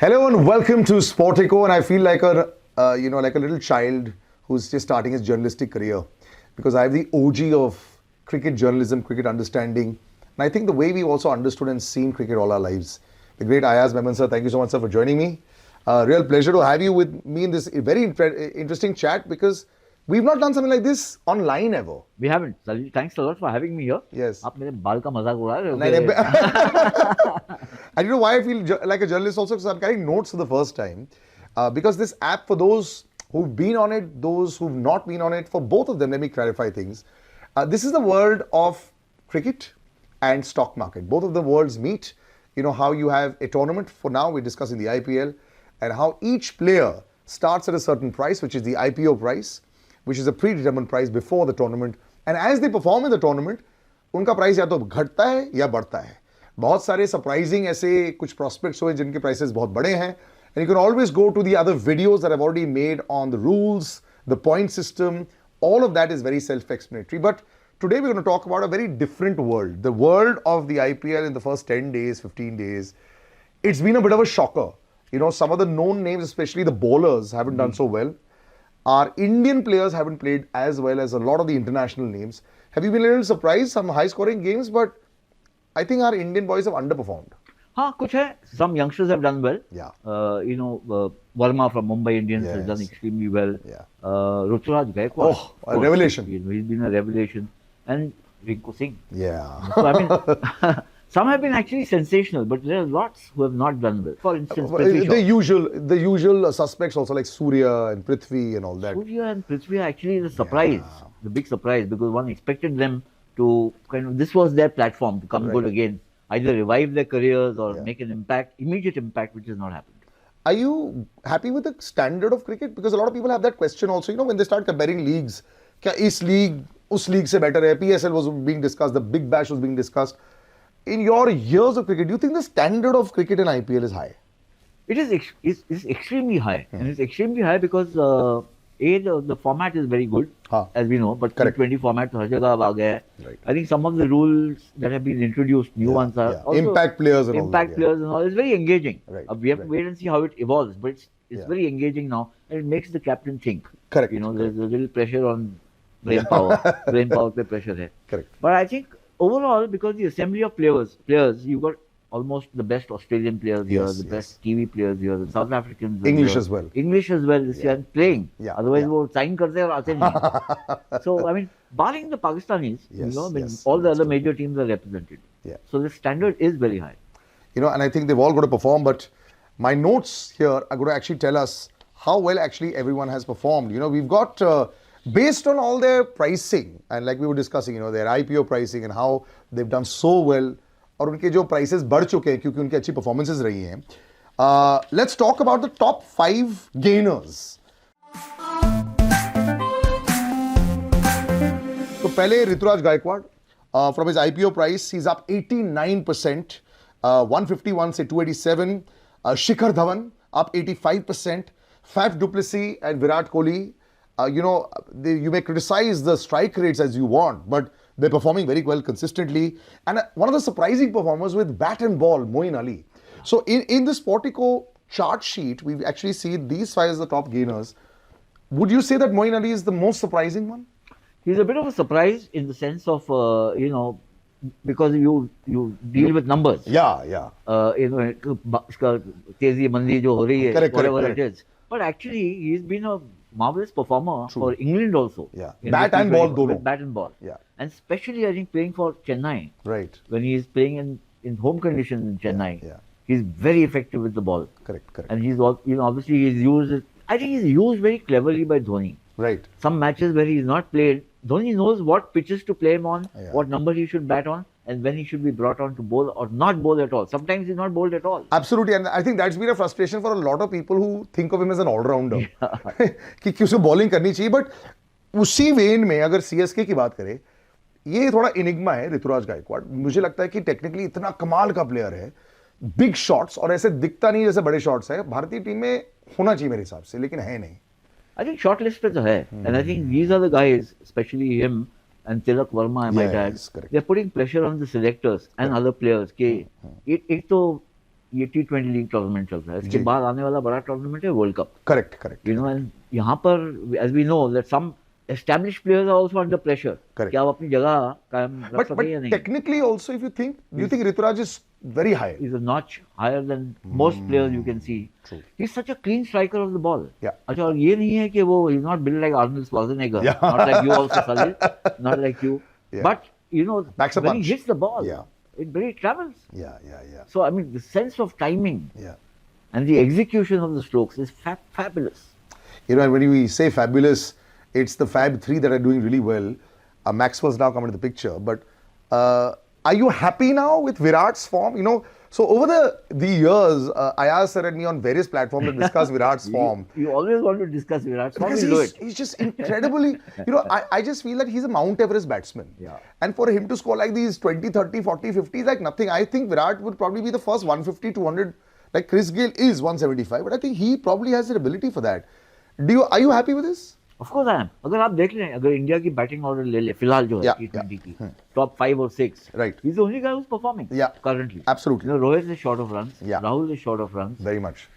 Hello and welcome to Sportiqo, and I feel like like a little child who's just starting his journalistic career because I have the OG of cricket journalism, cricket understanding, and I think the way we've also understood and seen cricket all our lives. The great Ayaz Memon sir, thank you so much sir for joining me. Real pleasure to have you with me in this very interesting chat because we've not done something like this online ever. We haven't. Salil, thanks a lot for having me here. Yes. आप मेरे बाल का मजाक उड़ा रहे हो? And you know why I feel like a journalist also? Because I'm carrying notes for the first time. Because this app, for those who've been on it, those who've not been on it, for both of them, let me clarify things. This is the world of cricket and stock market. Both of the worlds meet. You know how you have a tournament. For now, we're discussing the IPL and how each player starts at a certain price, which is the IPO price, which is a predetermined price before the tournament. And as they perform in the tournament, उनका price या तो घटता है या बढ़ता है. बहुत सारे सरप्राइजिंग ऐसे कुछ prospects हुए जिनके prices बहुत बड़े हैं. And you can always go to the other videos that I've already made on the rules, the point system. All of that is very self-explanatory. But today we're going to talk about a very different world. The world of the IPL in the first 10 days, 15 days. It's been a bit of a shocker. You know, some of the known names, especially the bowlers, haven't done so well. Our Indian players haven't played as well as a lot of the international names. Have you been a little surprised? Some high-scoring games, but I think our Indian boys have underperformed. हाँ कुछ है. Some youngsters have done well. Yeah. Verma from Mumbai Indians has done extremely well. Yeah. Rituraj Gaekwad. Oh, a revelation. He's been a revelation. And 𝐿𝐵𝐶. Yeah. So I mean, some have been actually sensational, but there are lots who have not done well. For instance, the usual suspects also like Surya and Prithvi and all that. Surya and Prithvi are actually the surprise, the big surprise, because one expected them to this was their platform to come good again, either revive their careers or make an impact, immediate impact, which has not happened. Are you happy with the standard of cricket? Because a lot of people have that question also, you know, when they start comparing leagues. Kya is league, us league se better hai? PSL was being discussed, the Big Bash was being discussed. In your years of cricket, do you think the standard of cricket in IPL is high? It is extremely high. And it's extremely high because the format is very good, as we know, but T20 format har jagah ab aa gaya hai. Right. I think some of the rules that have been introduced, new ones are also impact players and all that. Impact players and all. It's very engaging. Right. We have to wait and see how it evolves, but it's very engaging now, and it makes the captain think. Correct. You know, there's a little pressure on brain power. Brain power pe pressure hai. Correct. But I think overall, because the assembly of players, you've got almost the best Australian players here, the best Kiwi players here, the South Africans. English as well. English as well this year and playing. Yeah. Otherwise, वो sign करते और आते नहीं. So I mean, barring the Pakistanis, all the other major teams are represented. Yeah. So the standard is very high. You know, and I think they've all got to perform. But my notes here are going to actually tell us how well actually everyone has performed. You know, we've got. Based on all their pricing, and like we were discussing, you know, their IPO pricing and how they've done so well, और उनके जो prices बढ़ चुके हैं क्योंकि उनकी अच्छी performances रही हैं. Let's talk about the top 5 gainers. तो पहले Rituraj Gaekwad, from his IPO price, he's up 89%, 151 से 287. Shikhar Dhawan up 85%. Faf du Plessis and Virat Kohli. You may criticize the strike rates as you want, but they're performing very well consistently. And one of the surprising performers with bat and ball, Moeen Ali. So in the Sportiqo chart sheet, we actually see these 5 as the top gainers. Would you say that Moeen Ali is the most surprising one? He's a bit of a surprise in the sense of, because you deal with numbers. Yeah. तेजी मंदी जो हो रही है, whatever correct. it is. But actually, he's been a marvelous performer for England also. Yeah. Bat and ball, dono. Bat and ball. Yeah. And especially, I think, playing for Chennai. Right. When he is playing in home conditions in Chennai. Yeah. He's very effective with the ball. Correct. And he's, obviously he's used, I think he's used very cleverly by Dhoni. Right. Some matches where he's not played, Dhoni knows what pitches to play him on, what number he should bat on, and when he should be brought on to bowl or not bowl at all. Sometimes he's not bowled at all. Absolutely, and I think that's been a frustration for a lot of people who think of him as an all-rounder. कि उसे bowling करनी चाहिए, but उसी when में अगर CSK की बात करें, ये थोड़ा इनिग्मा है ऋतुराज गायकवाड़. मुझे लगता है कि टेक्निकली इतना कमाल का प्लेयर है, बिग शॉट्स और ऐसे दिखता नहीं जैसे बड़े शॉट्स है. भारतीय टीम में होना चाहिए मेरे हिसाब से, लेकिन है नहीं. I think short list पे तो है, and I think these are the guys, especially him and Tilak Verma, I might add, they're putting pressure on the selectors and other players. कि एक तो ये T20 लीग टूर्नामेंट चल रहा है, इसके जी। बाद आने वाला बड़ा टूर्नामेंट है world cup. Correct, correct. You know, and यहाँ पर as we know that some established players are also under pressure. Correct. कि आप अपनी जगह कायम रख But सकें या नहीं. technically also, if you think, do you think Rituraj is very high? He's a notch higher than most players you can see. True. He's such a clean striker of the ball. Yeah. अच्छा, और ये नहीं है कि वो he's not built like Arnold Schwarzenegger, Yeah. not like you also, Salil, not like you. Yeah. But you know, Backs a when punch. he hits the ball, Yeah. it really travels. Yeah, yeah, yeah. So I mean, the sense of timing Yeah. and the execution of the strokes is fabulous. You know, and when we say fabulous, it's the Fab 3 that are doing really well. Maxwell's now come into the picture. But are you happy now with Virat's form? You know, so over the years, Ayaz sir and me on various platforms have discussed Virat's form. You always want to discuss Virat's form. Because We'll do it. he's just incredibly, you know, I just feel that he's a Mount Everest batsman. Yeah. And for him to score like these 20, 30, 40, 50 is like nothing. I think Virat would probably be the first 150, 200, like Chris Gayle is 175, but I think he probably has the ability for that. Are you happy with this? Of course I am. अगर आप देख लें, अगर India की batting order ले ले, फिलहाल जो है Yeah, T20 की, top 5 or 6, Right. he's the only guy who's performing. Yeah. Currently. Absolutely. You know, Rohit is short of runs. Yeah. Rahul is short of runs. Very much.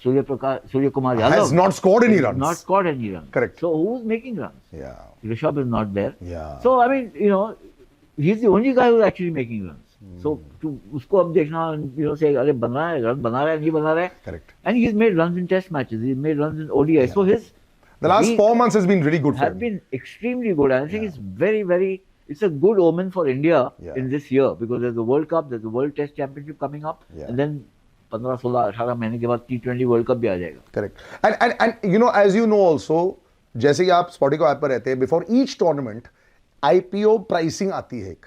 Surya Kumar Yadav Has not scored any has runs. Not scored any runs. Correct. So who's making runs? Yeah. Rishabh is not there. Yeah. So I mean, you know, he's the only guy who's actually making runs. So to उसको अब देखना, you know, say अरे बन रहा है, run बना रहा है, नहीं बना रहा है. Correct. And he's made runs in test matches. He's made runs in ODI. So The last 4 months has been really good for have him. been extremely good. And I think it's very, very, it's a good omen for India Yeah. in this year because there's the World Cup, there's the World Test Championship coming up, Yeah. and then 15, 16, 18 महीने के बाद T20 World Cup भी आ जाएगा. Correct. And you know, as you know also, जैसे कि आप Sportiqo app पर रहते हैं, before each tournament, IPO pricing आती है एक,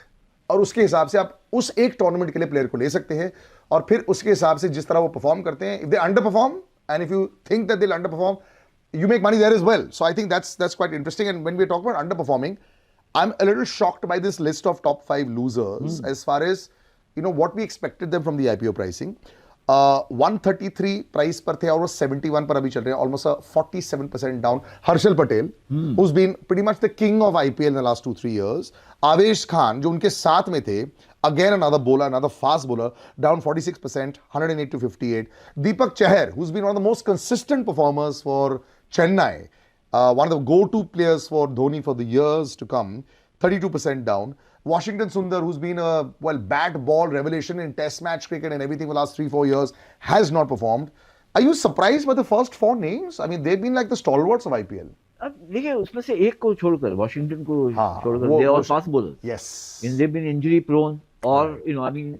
और उसके हिसाब से आप उस एक टूर्नामेंट के लिए प्लेयर को ले सकते हैं और फिर उसके हिसाब से जिस तरह वो परफॉर्म करते हैं, if they underperform and if you think that they'll underperform, you make money there as well. So I think that's quite interesting. And when we're talking about underperforming, I'm a little shocked by this list of top 5 losers as far as, you know, what we expected them from the IPO pricing. 133 price per थे और वो 71 पर अभी चल रहे हैं, almost a 47% down. Harshal Patel, who's been pretty much the king of IPL in the last 2-3 years. Avesh Khan, जो उनके साथ में थे, again another bowler, another fast bowler, down 46%, 108 to 58. Deepak Chahar, who's been one of the most consistent performers for Chennai, one of the go-to players for Dhoni for the years to come, 32% down. Washington Sundar, who's been a bat ball revelation in test match cricket and everything for the last 3-4 years, has not performed. Are you surprised by the first 4 names? I mean, they've been like the stalwarts of IPL. अब देखिए उसमें से एक को छोड़कर, Washington को छोड़कर, वो- they are all वो- fast bowlers. Yes. And they've been injury prone, or you know, I mean,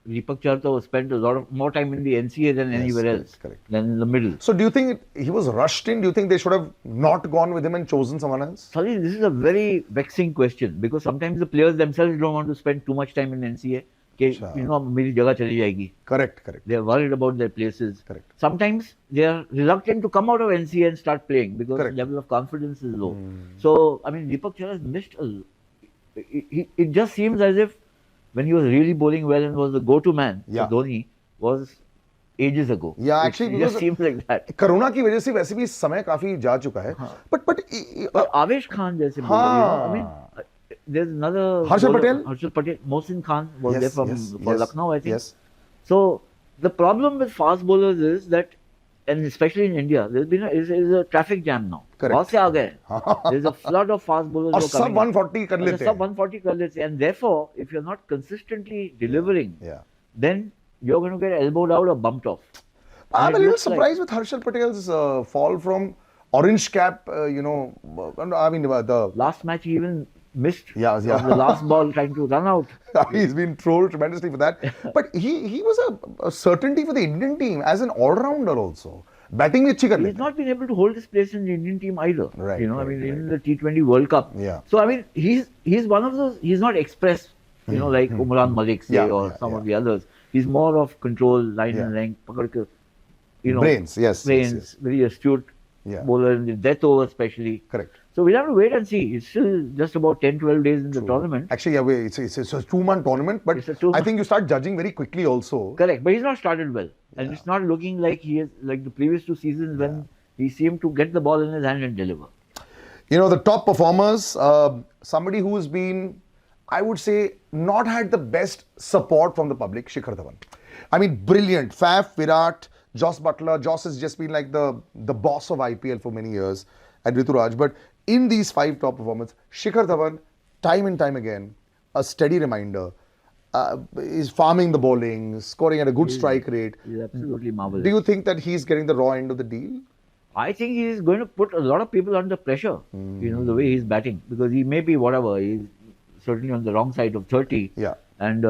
Deepak Chahar spent a lot of more time in the NCA than anywhere else, correct. than in the middle. So do you think he was rushed in? Do you think they should have not gone with him and chosen someone else? Sorry, this is a very vexing question because sometimes the players themselves don't want to spend too much time in NCA. कि you know, मेरी जगह चली जाएगी. Correct, correct. They are worried about their places. Correct. Sometimes they are reluctant to come out of NCA and start playing because Correct. the level of confidence is low. So, I mean, Deepak Chahar has missed it just seems as if when he was really bowling well and was the go-to man Yeah. for Dhoni was ages ago. Yeah, It actually, just because- seems like that. Corona की वजह से वैसे भी समय काफी जा चुका है. But But Avesh Khan जैसे bowler, you know, I mean, there's another Harshal bowler, Patel? Harshal Patel, Mohsin Khan was Yes, there from yes, for yes, Lucknow, I think. yes. So the problem with fast bowlers is that, and especially in India, there's a traffic jam now. Correct. बहुत से आ गए. There's a flood of fast bowlers और who are सब coming. 140 कर लेते सब हैं. 140 कर लेते हैं. And therefore, if you're not consistently delivering, Yeah. then you're going to get elbowed out or bumped off. I'm And a it little looks like- surprised with Harshal Patel's fall from orange cap, you know, I mean, the Last match he even missed Yeah, on yeah. the last ball trying to run out. he's been trolled tremendously for that. But he was a certainty for the Indian team as an all-rounder also. Batting भी अच्छी कर He's लेता है. not been able to hold his place in the Indian team either. Right, You know, I right, mean, right. in the T20 World Cup. Yeah. So I mean, he's one of those. He's not express, you know, like Umran Malik say, Yeah, or yeah, some yeah. of the others. He's more of control, line Yeah. and length, pakad ke, you know, Brains, yes, brains, yes, yes. very astute Yeah. bowler in the death over especially. Correct. So we'll have to wait and see. It's still just about 10-12 days in the tournament. Actually, yeah, it's a 2-month tournament, but It's a 2 I think you start judging very quickly also. Correct, but he's not started well, and it's not looking like he is like the previous 2 seasons when he seemed to get the ball in his hand and deliver. You know, the top performers, somebody who's been, I would say, not had the best support from the public, Shikhar Dhawan. I mean, brilliant. Faf, Virat, Joss Butler. Joss has just been like the boss of IPL for many years, and Rituraj. But in these 5 top performers, Shikhar Dhawan, time and time again, a steady reminder. Is farming the bowling, scoring at a good strike rate. He's absolutely marvelous. Do you think that he's getting the raw end of the deal? I think he's going to put a lot of people under pressure, the way he's batting. Because he may be whatever, he's certainly on the wrong side of 30. Yeah. And,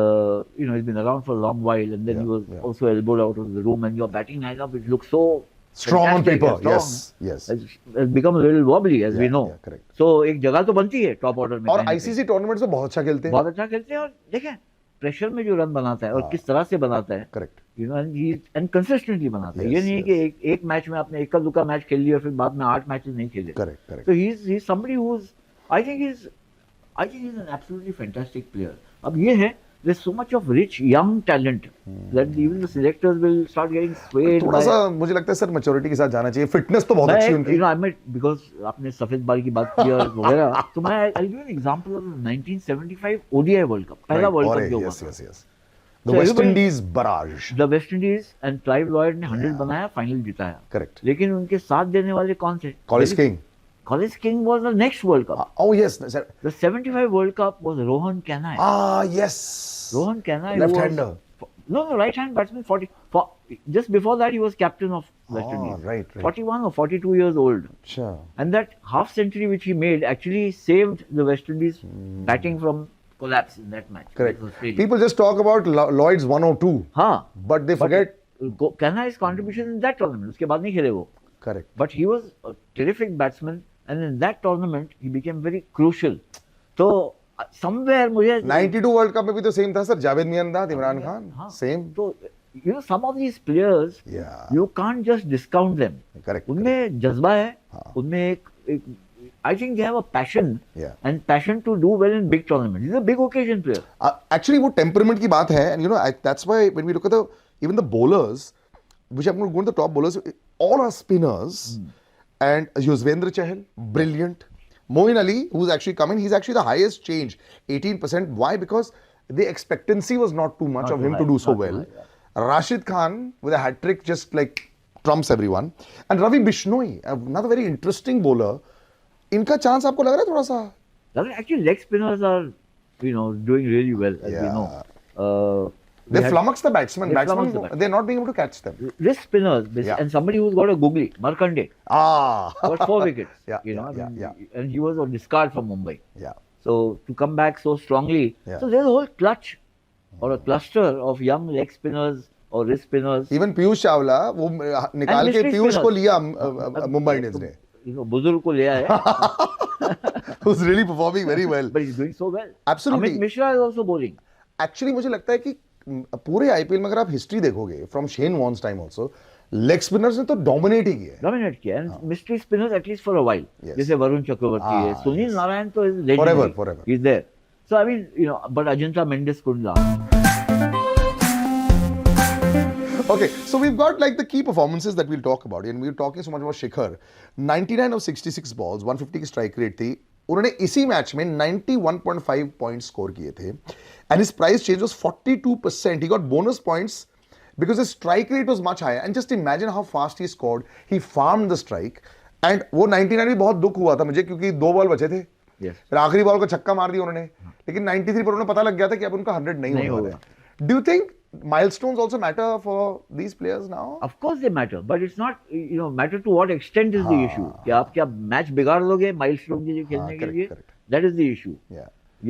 he's been around for a long while. And then he was also elbowed out of the room. And your batting lineup, which looks so strong on paper. Strong, Yes. has become a little wobbly, as we know. Yeah, correct. So, एक जगह तो बनती है top order में. और ICC tournaments में बहुत अच्छा खेलते हैं. बहुत अच्छा खेलते हैं और देखें प्रेशर में जो रन बनाता है और किस तरह से बनाता है. करेक्ट. एंड कंसिस्टेंटली बनाता है. ये नहीं है कि एक मैच में आपने इक्का दुक्का मैच खेल लिया और फिर बाद में 8 मैचेस नहीं खेले. Correct. So he's somebody who's I think he's an absolutely fantastic player. अब ये है there's so much of rich young talent that even the selectors will start getting swayed. थोड़ा सा मुझे लगता है सर मैच्योरिटी के साथ जाना चाहिए. फिटनेस तो बहुत अच्छी है उनकी. I mean because आपने सफेद बाल की बात की और वगैरह, तो मैं I'll give an example of the 1975 ODI World Cup. पहला World Cup जो हुआ. Yes. The West Indies barrage. The West Indies and Clive Lloyd ने 100 बनाया, फाइनल जिताया. Correct. लेकिन उनके साथ देने वाले कौन थे? College King was the next World Cup. Oh yes. The 75 World Cup was Rohan Kanai. Yes. Rohan Kanai. Left-hander. No, right-hand batsman. Just before that, he was captain of West Indies. Right. 41 or 42 years old. Sure. And that half century which he made actually saved the West Indies batting from collapse in that match. Correct. People just talk about Lloyd's 102. But they forget Kanai's contribution in that tournament. उसके बाद नहीं खेले वो. Correct. But he was a terrific batsman, and in that tournament he became very crucial. So somewhere मुझे 92 world cup में भी तो same था सर. जावेद मियां था, इमरान खान, सेम. तो some of these players you can't just discount them. Correct. उनमें जज्बा है, उनमें एक I think they have a passion and passion to do well in big tournaments. He's a big occasion player. Actually वो temperament की बात है, and that's why when we look at even the bowlers, which I'm going to go to the top bowlers, all are spinners. And Yuzvendra Chahal, brilliant. Moeen Ali, who's actually coming, he's actually the highest change, 18%. Why? Because the expectancy was not too much of him to do so well. Rashid Khan with a hat trick just like trumps everyone. And Ravi Bishnoi, another very interesting bowler. इनका chance आपको लग रहा है थोड़ा सा? Actually, leg spinners are, doing really well, as we know. They flummox the batsmen. They're not being able to catch them. Wrist spinners, and somebody who's got a googly, Markande. Got 4 wickets. And he was a discard from Mumbai. So to come back so strongly, so there's a whole clutch or a cluster of young leg spinners or wrist spinners. Even Piyush Chawla, वो निकाल के पीयूष को लिया Mumbai Indians ने. बुजुर्ग को लिया है. Who's really performing very well. But he's doing so well. Absolutely. Amit Mishra is also bowling. Actually मुझे लगता है कि पूरे आईपीएल में अगर आप हिस्ट्री देखोगे from Shane Warne's time also, leg spinners ने तो डोमिनेट ही किया है. डोमिनेट किया है. Mystery spinners at least for a while. जैसे वरुण चक्रवर्ती है, सुनील नारायण तो is legendary. Forever. He's there. So I mean, but Ajanta Mendes couldn't last. Okay, so we've got like the key performances that we'll talk about, and we're talking so much about Shikhar. 99 of 66 balls, 150 की strike rate थी. उन्होंने इसी match में 91.5 point score किए थे, and his price change was 42%. He got bonus points because his strike rate was much higher. And just imagine how fast he scored. He farmed the strike, and वो 99 में बहुत दुख हुआ था मुझे क्योंकि 2 बॉल बचे थे. फिर आखिरी बॉल को छक्का मार दिया उन्होंने, लेकिन 93 पर उन्हें पता लग गया था कि अब उनका 100 नहीं होगा. Do you think milestones also matter for these players now? Of course they matter, but it's not, matter to what extent is the issue. कि आप क्या मैच बिगाड़ लोगे milestone के लिए खेलने के लिए? That is the issue.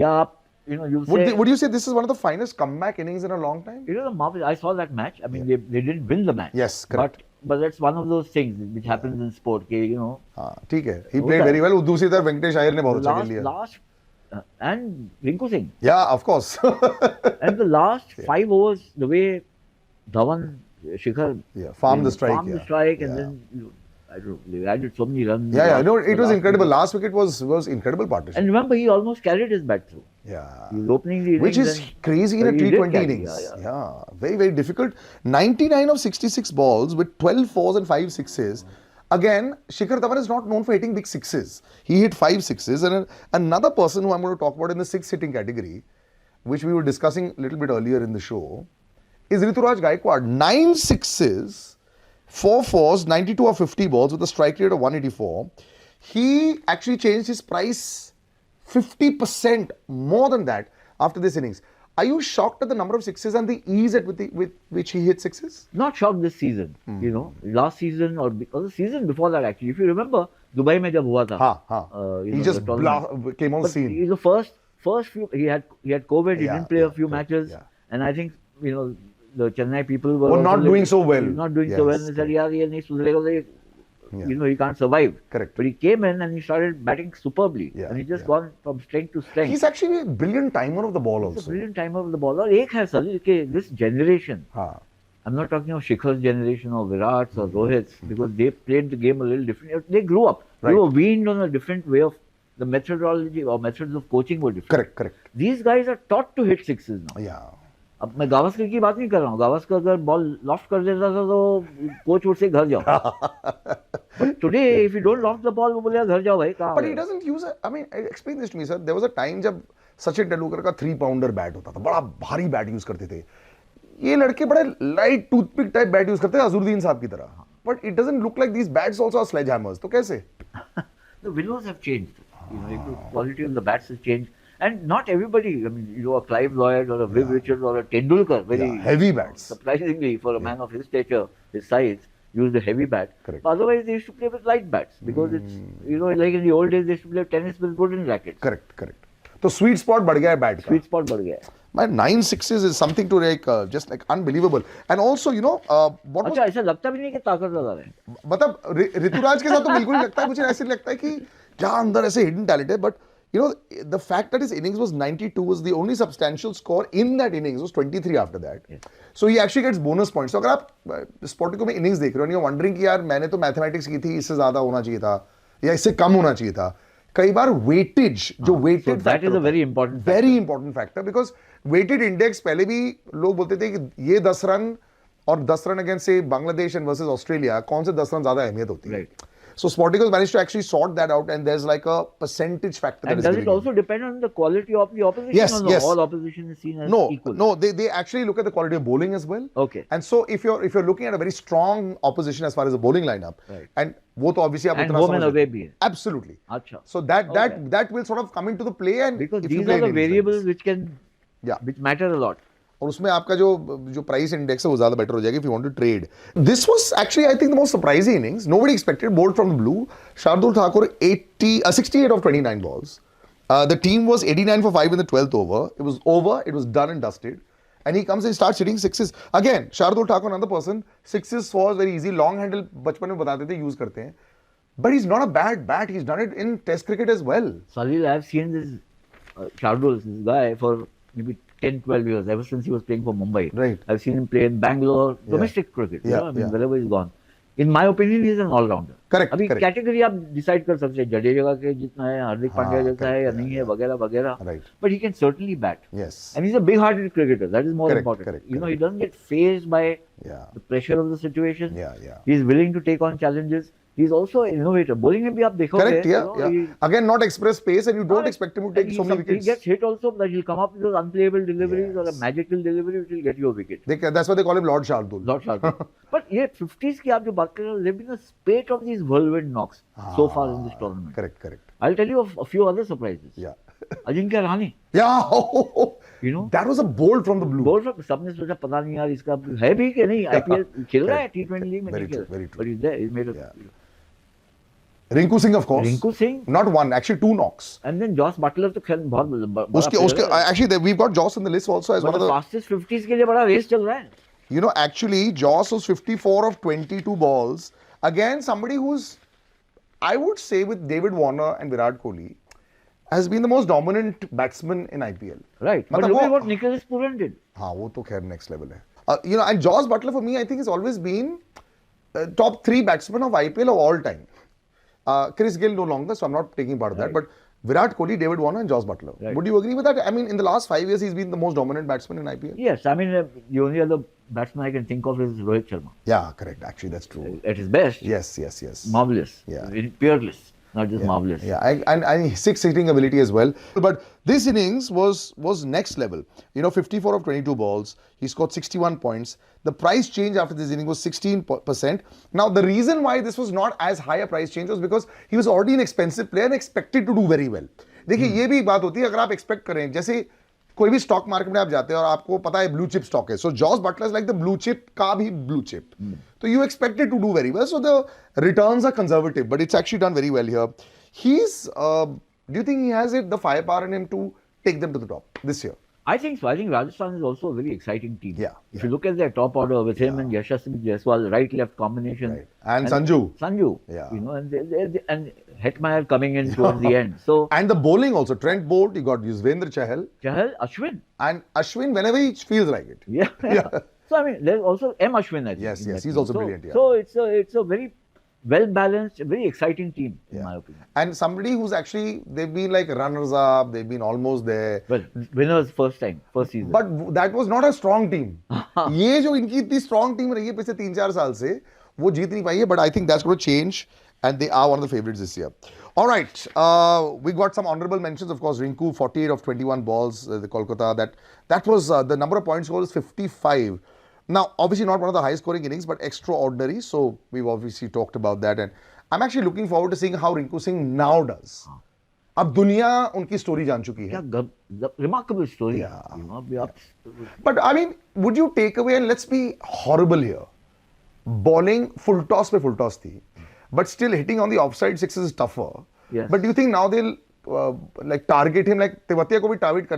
या आप, you say. Would you say this is one of the finest comeback innings in a long time? It was a marvelous. I saw that match. I mean, they didn't win the match. Yes, correct. But that's one of those things which happens in sport. हाँ, ठीक है. He played very well. दूसरी तरफ वेंकटेश अय्यर ने बहुत अच्छा खेल लिया. And Rinku Singh. Yeah, of course. And the last 5 overs, the way Dhawan, Shikhar farmed the strike. And then I don't know, they added so many runs. No, it was incredible. Last wicket was incredible partnership. And remember, he almost carried his bat through. He was opening the innings. Which is crazy in a T20 innings. Very, very difficult. 99 of 66 balls with 12 fours and 5 sixes. Again, Shikhar Dhawan is not known for hitting big sixes. He hit 5 sixes. And another person who I'm going to talk about in the 6 hitting category, which we were discussing a little bit earlier in the show, is Rituraj Gaikwad. 9 sixes, 4 fours, 92 or 50 balls with a strike rate of 184. He actually changed his price 50% more than that after this innings. Are you shocked at the number of sixes and the ease with which he hit sixes? Not shocked this season, you know. Last season or the season before that actually. If you remember, Dubai mein jab hua tha. He just came on the scene. He's the first few, he had COVID, he didn't play a few matches. And I think, you know, the Chennai people were not doing so well. Not doing so well. And they said, yeah, you know, he can't survive. Correct. But he came in and he started batting superbly. And he just gone from strength to strength. He's actually a brilliant timer of the ball also. He's a brilliant timer of the ball. और एक है Salil के this generation. I'm not talking of Shikhar's generation or Virat's or Rohit's because they played the game a little different. They grew up. They were weaned on a different way of the methodology or methods of coaching were different. Correct. These guys are taught to hit sixes now. Yeah. अब मैं गावस्कर की बात नहीं कर रहा हूँ. गावस्कर अगर ball loft कर देता था तो कोच उठ से घर जाओ. But today, if you don't loft the ball, वो बोलेगा घर जाओ भाई कहाँ. But he doesn't use it. I mean, explain this to me, sir. There was a time जब सचिन तेंदुलकर का 3-pounder बैट होता था, बड़ा भारी बैट यूज करते थे. ये लड़के बड़े light toothpick type bat use करते हैं अजहरुद्दीन साहब की तरह. But it doesn't look like these bats also are sledgehammers. तो कैसे? The willows have changed. You know, the quality of the bats has changed. And not everybody, I mean, you know, a Clive Lloyd or a Viv Richards or a Tendulkar, very heavy bats. Surprisingly, for a man of his stature, his size, used a heavy bat. Correct. Otherwise, they used to play with light bats because it's, you know, like in the old days, they used to play tennis with wooden rackets. Correct. तो sweet spot बढ़ गया है bat का. Sweet spot बढ़ गया है. My 9 sixes is something to like just like unbelievable. And also, you know, what was... अच्छा, ऐसा लगता भी नहीं कि ताकत लगा रहे हैं. मतलब ऋतुराज के साथ तो बिल्कुल नहीं लगता है. मुझे ऐसे लगता है कि क्या अंदर ऐसे हिडन टैलेंट है. But you know, the fact that his innings was 92 was the only substantial score in that innings was 23 after that. Yes. So he actually gets bonus points. So अगर आप Sportiqo में innings देख रहे हो and you're wondering कि यार मैंने तो mathematics की थी, इससे ज़्यादा होना चाहिए था या इससे कम होना चाहिए था. कई बार weightage जो weighted so that is a very important factor because weighted index पहले भी लोग बोलते थे कि ये 10 रन और 10 रन अगेंस्ट से बांग्लादेश एंड वर्सेस ऑस्ट्रेलिया कौन से 10 रन ज्यादा अहमियत होती है. So Sportiqo managed to actually sort that out, and there's like a percentage factor. And does it also depend on the quality of the opposition? Yes. All opposition is seen as equal. No. They actually look at the quality of bowling as well. Okay. And so if you're looking at a very strong opposition as far as the bowling lineup, and वो तो obviously आप and home and away भी है. Absolutely. अच्छा. So that will sort of come into the play, and because these are the variables which matter a lot. और उसमें आपका जो प्राइस इंडेक्स है वो ज्यादा बेटर हो जाएगा if you want to trade. This was actually I think the most surprising innings. Nobody expected. Bowled from the blue, Shardul Thakur 68 of 29 balls. The team was 89 for 5 in the 12th over. It was over. It was done and dusted. And he comes and starts hitting sixes. Again, Shardul Thakur, another person. Sixes was very easy. Long handle बचपन में बताते थे use करते हैं. But he's not a bad bat. He's done it in Test cricket as well. Salil, I've seen this Shardul, this guy for maybe 10-12 years, ever since he was playing for Mumbai. Right. I've seen him play in Bangalore, domestic cricket. You know, I mean, wherever he's gone. In my opinion, he's an all-rounder. Correct. अभी category आप decide कर सकते हैं जडेजा के जितना है, हार्दिक पांड्या जैसा है या नहीं है, वगैरह वगैरह. Right. But he can certainly bat. Yes. And he's a big-hearted cricketer. That is more important. Correct. You know, he doesn't get fazed by the pressure of the situation. Yeah. He's willing to take on challenges. He's also an innovator. Bowling में भी आप देखोगे. Correct. Yeah. Again, not express pace, and you don't expect him to take so many wickets. He gets hit also, but he'll come up with those unplayable deliveries or a magical delivery which will get you a wicket. That's why they call him Lord Shardul. Lord Shardul. But ये 50s की आप जो बात कर रहे हो, there've been a spate of these whirlwind knocks so far in this tournament. Correct. I'll tell you a few other surprises. Yeah. Ajinkya Rahane. Yeah. You know. That was a bolt from the blue. Bolt from सबने सोचा पता नहीं यार इसका है भी कि नहीं. IPL खेल रहा है T20 League में नहीं खेल. Very true. But he's there. He's made a. Rinku Singh, of course. Rinku Singh. Not one, actually 2 knocks. And then Josh Butler तो खेल बहुत actually we've got Josh in the list also as one of the fastest 50s के लिए बड़ा race चल रहा है. You know, actually Josh was 54 of 22 balls. Again, somebody who's, I would say, with David Warner and Virat Kohli, has been the most dominant batsman in IPL. Right. But look at what Nicholas Puran did. हाँ, वो तो खैर next level है. You know, and Josh Butler for me, I think has always been top 3 batsmen of IPL of all time. Chris Gill no longer, so I'm not taking part of that. But Virat Kohli, David Warner, and Josh Butler. Right. Would you agree with that? I mean, in the last 5 years, he's been the most dominant batsman in IPL. Yes, I mean, the only other batsman I can think of is Rohit Sharma. Yeah, correct. Actually, that's true. At his best. Yes. Marvelous. Yeah. Peerless. not just marvelous. Yeah, and six hitting ability as well. But this innings was next level. 54 of 22 balls. He scored 61 points. The price change after this inning was 16%. Now, the reason why this was not as high a price change was because he was already an expensive player and expected to do very well. देखिए ये भी बात होती है अगर आप expect करें जैसे कोई भी स्टॉक मार्केट में आप जाते हैं और आपको पता है ब्लू चिप स्टॉक है so Jos Buttler is like the blue chip का भी ब्लू चिप तो you expected to do very well so the returns are conservative but it's actually done very well here he is do you think he has it the fire power in him to take them to the top this year I think so. I think Rajasthan is also a very exciting team. Yeah. If you look at their top order with him and Yashasvi Jaiswal, right-left combination. Right. And Sanju. Yeah. And Hetmeyer coming in towards the end. So and the bowling also. Trent Bolt, you got Yuzvendra Chahal. Ashwin. And Ashwin whenever he feels like it. Yeah. So I mean, there's also M. Ashwin, I think. Yes, he's also brilliant. So it's a very well-balanced, very exciting team, in my opinion. And somebody who's actually, they've been like runners-up, they've been almost there. Well, winners first season. But that was not a strong team. ये जो इनकी इतनी strong team रही है पिछले 3-4 साल से, वो जीत नहीं पाई है, but I think that's going to change and they are one of the favorites this year. All right, we got some honorable mentions, of course. Rinku, 48 of 21 balls, the Kolkata, that was the number of points scored is 55. Now, obviously not one of the highest scoring innings, but extraordinary. So, we've obviously talked about that. And I'm actually looking forward to seeing how Rinku Singh now does. अब दुनिया उनकी story जान चुकी है. Yeah, remarkable story. But I mean, would you take away, and let's be horrible here, bowling full toss पे full toss थी, but still hitting on the offside sixes is tougher. Yes. But do you think now they'll like target him like Tewatia को भी target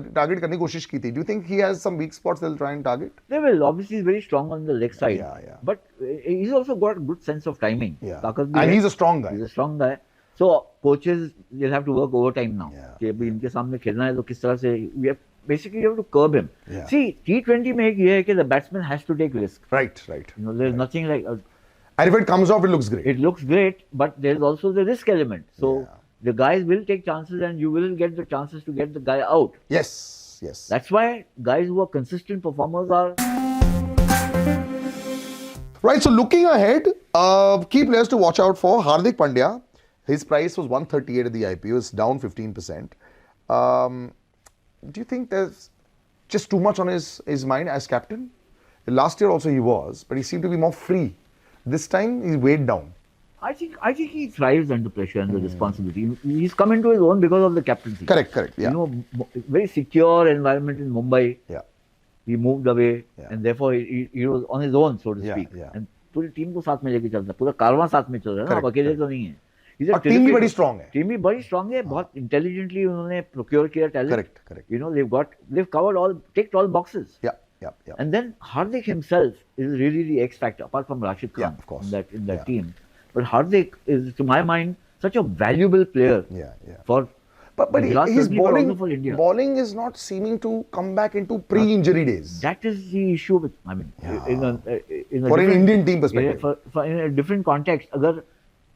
करने की कोशिश की थी? Do you think he has some weak spots they'll try and target? They will. Obviously, he's very strong on the leg side. Yeah. But he's also got a good sense of timing. Yeah. And he's a strong guy. He's a strong guy. So coaches, they'll have to work overtime now. कि अभी इनके सामने खेलना है तो किस तरह से basically you have to curb him. Yeah. See, T20 में एक ये है कि the batsman has to take risk. Right. There's nothing like. And if it comes off, it looks great. It looks great, but there's also the risk element. So. Yeah. The guys will take chances and you will get the chances to get the guy out. Yes. That's why guys who are consistent performers are... Right, so looking ahead, key players to watch out for. Hardik Pandya, his price was 138 at the IPO, it's down 15%. Do you think there's just too much on his mind as captain? Last year also he was, but he seemed to be more free. This time he's weighed down. I think he thrives under pressure and the responsibility. He's come into his own because of the captaincy. Correct. Yeah. Very secure environment in Mumbai. Yeah. He moved away and therefore he was on his own, so to speak. Yeah. And पूरी team को साथ में लेके चलता है, पूरा कारवां साथ में चल रहा है ना, अब अकेले तो नहीं है. और टीम भी बड़ी स्ट्रांग है. टीम भी बड़ी स्ट्रांग है, बहुत इंटेलिजेंटली उन्होंने प्रोक्योर किया talent. Correct. They've covered ticked all boxes. Yeah. And then Hardik himself is really the X factor, apart from Rashid Khan of course. in that team. But Hardik is, to my mind, such a valuable player. For but his for India. Bowling is not seeming to come back into pre-injury days. That is the issue with, I mean, in for an Indian team perspective. For in a different context,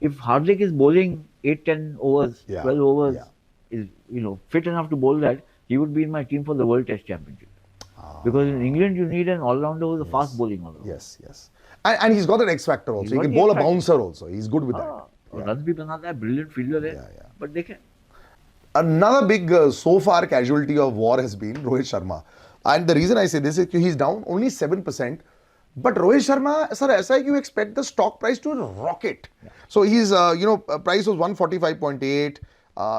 if Hardik is bowling 8-10 overs, 12 overs, is fit enough to bowl that, he would be in my team for the World Test Championship. Because in England, you need an all-rounder who's a fast bowling all-rounder. Yes. And he's got an X factor also. He can bowl a bouncer also. He's good with that. Runs bhi banata hai, brilliant fielder hai. But they can. Another big so far casualty of war has been Rohit Sharma. And the reason I say this is he's down only 7%. But Rohit Sharma, sir, ऐसा है कि you expect the stock price to rocket. So he's, price was 145.8.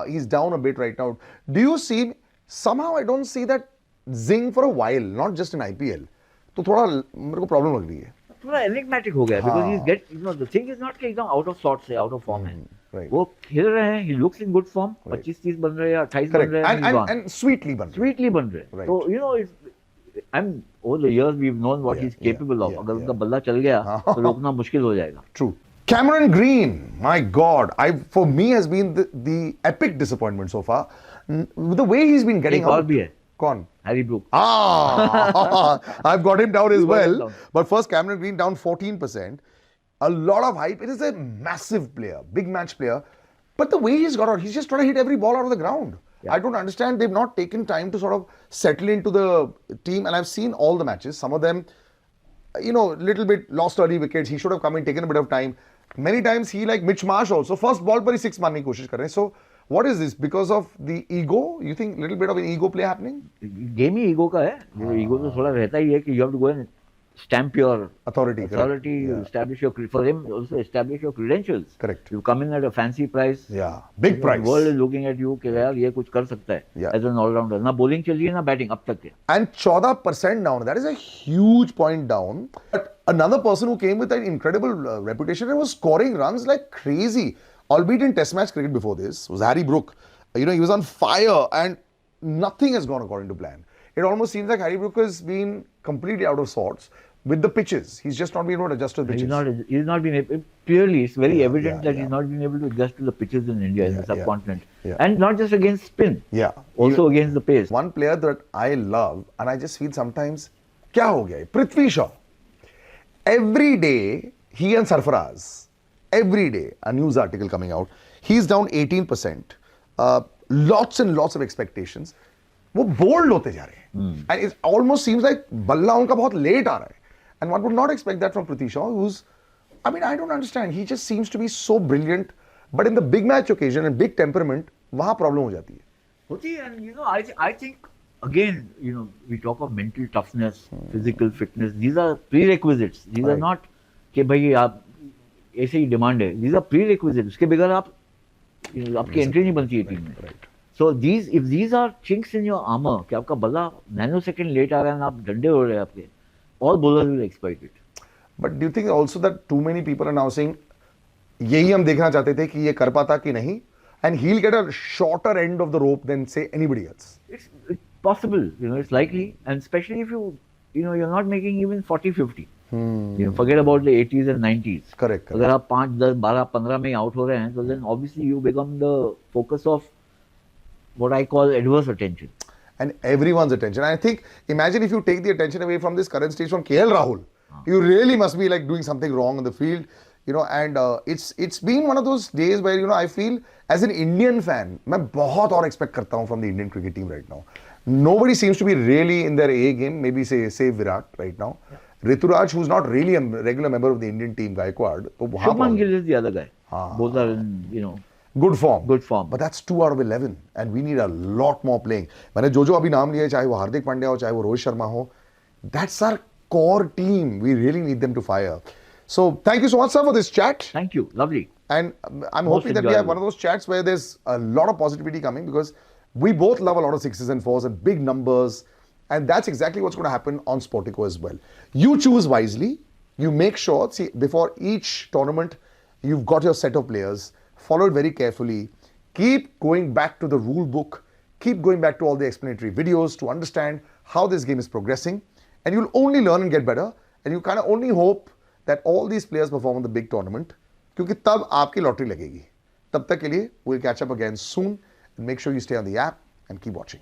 He's down a bit right now. Do you see, somehow I don't see that zing for a while, not just in IPL. तो थोड़ा मेरे को problem लग रही है. थोड़ा enigmatic हो गया because he's the thing is not कि एकदम out of sorts है, out of form है. वो खेल रहे हैं, he looks in good form, 25-30 बन रहे हैं, 28 बन रहे हैं, and sweetly बन रहे हैं. So it's over the years we've known what he's capable of. अगर उनका बल्ला चल गया तो रोकना मुश्किल हो जाएगा. True. Cameron Green, my God, for me has been the epic disappointment so far. The way he's been getting out. एक और भी है. कौन? Harry Brook. I've got him down as well. But first, Cameron Green down 14%. A lot of hype. It is a massive player, big match player. But the way he's got out, he's just trying to hit every ball out of the ground. I don't understand. They've not taken time to sort of settle into the team. And I've seen all the matches. Some of them, little bit lost early wickets. He should have come in, taken a bit of time. Many times he like Mitch Marsh also first ball पर ही six मारने की कोशिश कर रहे हैं. So what is this? Because of the ego? You think little bit of an ego play happening? Game he ego का है. Ego तो थोड़ा रहता ही है कि you have to go and stamp your authority, establish your, for him also establish your credentials. Correct. You come in at a fancy price. Yeah, big price. The world is looking at you कि यार ये कुछ कर सकता है as an all-rounder. ना bowling चल रही है ना batting अब तक के. And 14% down. That is a huge point down. But another person who came with an incredible reputation and was scoring runs like crazy, albeit in Test match cricket before this, was Harry Brook. You know, he was on fire and nothing has gone according to plan. It almost seems like Harry Brook has been completely out of sorts with the pitches. He's just not been able to adjust to the pitches. He's not been able, clearly it's very evident that he's not been able to adjust to the pitches in India, in the subcontinent. And not just against spin, also against the pace. One player that I love and I just feel sometimes, क्या हो गया? Prithvi Shaw. Every day, he and Sarfaraz, every day, a news article coming out, he's down 18%. Lots and lots of expectations. वो bold होते जा रहे हैं. And it almost seems like बल्ला उनका बहुत late आ रहा है. And one would not expect that from Prithvi Shaw, who's, I mean, I don't understand. He just seems to be so brilliant. But in the big match occasion and big temperament, वहाँ problem हो जाती है. होती है, and you know, I think, again, you know, we talk of mental toughness, physical fitness. These are prerequisites. These are not कि भाई आप ऐसे ही demand है. These are prerequisites. उसके बगैर आप, you know, आपकी entry नहीं बनती है टीम में. Right. So if these are chinks in your armor, कि आपका बल्ला nanosecond late आ रहा है, आप डंडे हो रहे हैं आपके, all bowlers will exploit it. But do you think also that too many people are now saying, यही हम देखना चाहते थे कि ये कर पाता कि नहीं, and he'll get a shorter end of the rope than say anybody else. It's possible, you know, it's likely, and especially if you know, you're not making even 40-50. You know, forget about the 80s and 90s. Correct. अगर आप 5, 10, 12, 15 में out हो रहे हैं, so then obviously you become the focus of what I call adverse attention. And everyone's attention. I think, imagine if you take the attention away from this current stage from KL Rahul, you really must be like doing something wrong on the field, you know, and it's been one of those days where, you know, I feel as an Indian fan, मैं बहुत और expect करता हूँ from the Indian cricket team right now. Nobody seems to be really in their A game, maybe say Virat right now. Rituraj, who's not really a regular member of the Indian team, Gaikwad. Shubman Gill is the other guy. Both are in, you know, good form. Good form. But that's 2 out of 11 and we need a lot more playing. मैंने जो अभी नाम लिया, चाहे वो हार्दिक पांड्या हो, चाहे वो रोहित शर्मा हो, that's our core team. We really need them to fire. So thank you so much, sir, for this chat. Thank you. Lovely. And I'm hoping that we have one of those chats where there's a lot of positivity coming, because we both love a lot of 6s and 4s and big numbers. And that's exactly what's going to happen on Sportiqo as well. You choose wisely. You make sure, see, before each tournament, you've got your set of players. Follow it very carefully. Keep going back to the rule book. Keep going back to all the explanatory videos to understand how this game is progressing. And you'll only learn and get better. And you kind of only hope that all these players perform in the big tournament. क्योंकि तब आपकी lottery लगेगी. तब तक के लिए we'll catch up again soon. And make sure you stay on the app and keep watching.